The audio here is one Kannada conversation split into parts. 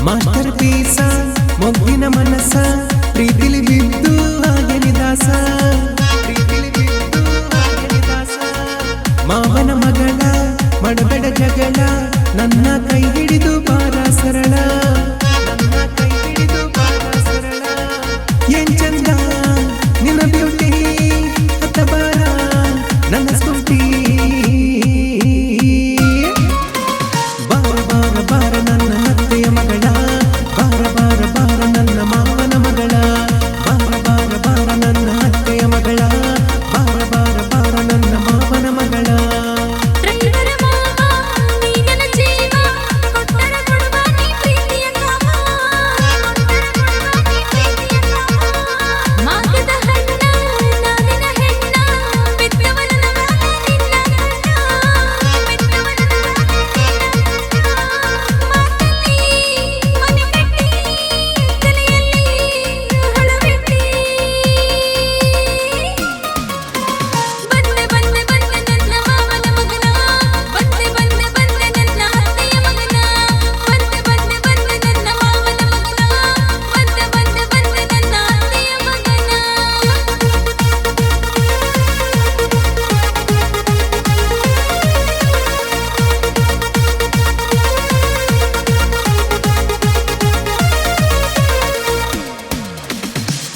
ಮಾಸ್ಟರ್ ಪೀಸ ಮೊಗ್ಗಿನ ಮನಸ್ಸ ಪ್ರೀತಿಲಿ ಬಿದ್ದು ಆಗನಿ ದಾಸ ಪ್ರೀತಿಲಿ ಬಿದ್ದು ಆಗನಿ ದಾಸ ಮಾವನ ಮಗಳ ಮಾಡಬೇಡ ಜಗಳ ನನ್ನ ಕೈ ಹಿಡಿದು ಬಾರ ಸರಳ ನನ್ನ ಕೈ ಹಿಡಿದು ಬಾರ ಸರಳ ಏನ್ ಚಂದ ನಿನ್ನ ಬ್ಯೂಟಿ ಹತ್ತ ಬಾರ ನನ್ನ ಸ್ಕೂಟಿ ಬಾರ ಬಾರ ಬಾರ ನನ್ನ ಅತ್ತೆಯ ಮಗಳ ಬಾರ ಬಾರ ಬಾರ ನನ್ನ ಮಾವನ ಮಗಳ ಬಾರ ಬಾರ ಬಾರ ನನ್ನ ಅತ್ತೆಯ ಮಗಳ ಬಾರ ಬಾರ ಬಾರ ನನ್ನ ಮಾವನ ಮಗಳ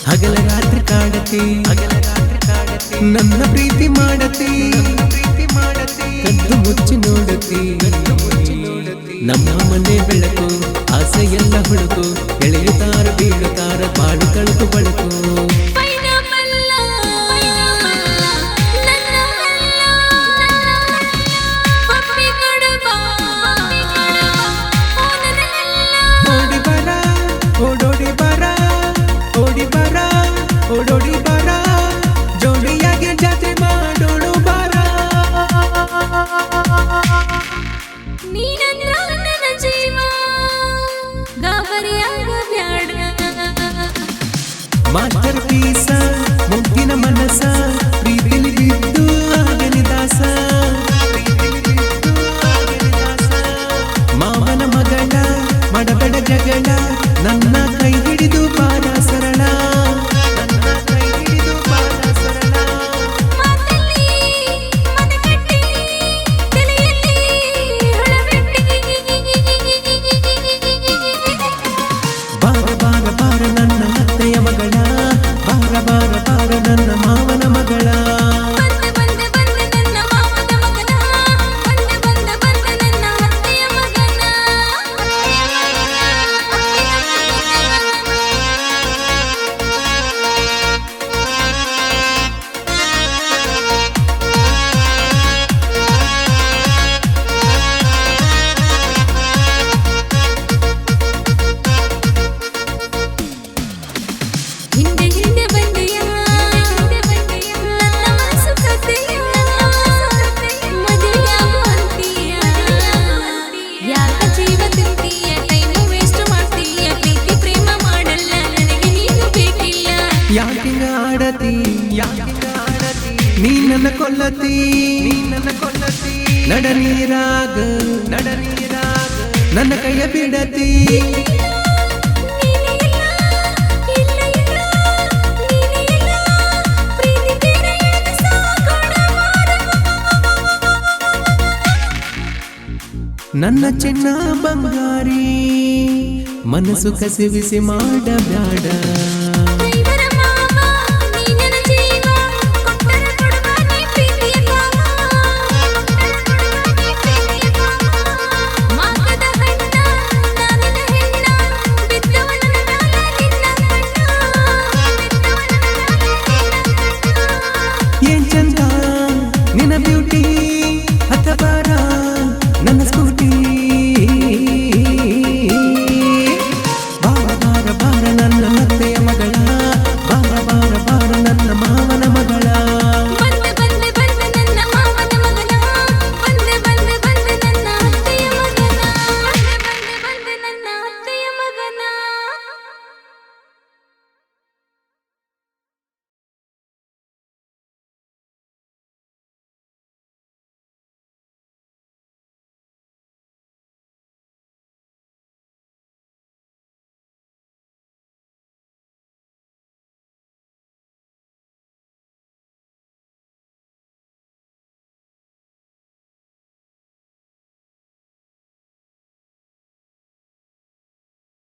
ಹಗಲ ರಾತ್ರಿ ಕಾಡತಿ ನನ್ನ ಪ್ರೀತಿ ಮಾಡತಿ ಕದ್ದು ಮುಚ್ಚಿ ನೋಡತಿ ನಮ್ಮ ಮನೆ ಬೆಳಕು ಆಸೆ ಎಲ್ಲ ಹುಡುಕು ಎಳೆಯುತ್ತಾರ ಬೀಳುತ್ತಾರ ಬಾಳು ಕಳುಕು ಬಳಕು ಓಡೋಡಿ ಬರ ಓಡೋಡಿ ಬರ ಜೋಡಿಯಾಗಿ ಜಾತಿ ಮಾಡೋಡು ಬರ ನೀನಂದ್ರ ನನ್ನ ಜೀವ ಗಾಬರಿಯಾಗಬ್ಯಾಡ ಮಾಸ್ಟರ್ ಪೀಸ ಮೊಗ್ಗಿನ ಮನಸ್ಸ ಪ್ರೀತಿಲಿ ಬಿದ್ದು ಆಗನಿ ದಾಸ ಮಾವನ ಮಗಳ ಮಾಡಬೇಡ ಜಗಳ ನನ್ನ ಕೈ ಹಿಡಿದು ಬಾರ ಸರಳ ನನ್ನ ಕೈ ಹಿಡಿದು ಬಾರ ಸರಳ ಬಾರ ಬಾರ ಬಾರ ನನ್ನ ಅತ್ತೆಯ ಮಗಳ ಬಾರ ಬಾರ ಬಾರ ನನ್ನ ಮಾವನ ಮಗಳ ಹಿಂದೆ ಬಂದೆಯಾ ನನ್ನ ಮನಸ್ಸು ಕಥೆಯ ಮದುವೆಯಾಗು ಅಂತೀಯ ಯಾಕ ಜೀವ ತಿಂತೀಯ ಟೈಮು ವೇಸ್ಟ್ ಮಾಡ್ತೀಯ ಪ್ರೀತಿ ಪ್ರೇಮ ಮಾಡಲ್ಲ ನನಗೆ ನೀನು ಬೇಕಿಲ್ಲ ಯಾಕಿಂಗ ಆಡತಿ ನೀ ನನ್ನ ಕೊಲ್ಲತಿ ನಡ ನೀರಾಗ ನನ್ನ ಕೈಯ ಬಿಡತಿ ನನ್ನ ಚಿನ್ನ ಬಂಗಾರಿ ಮನಸ್ಸು ಕಸಿವಿಸಿ ಮಾಡಬ್ಯಾಡ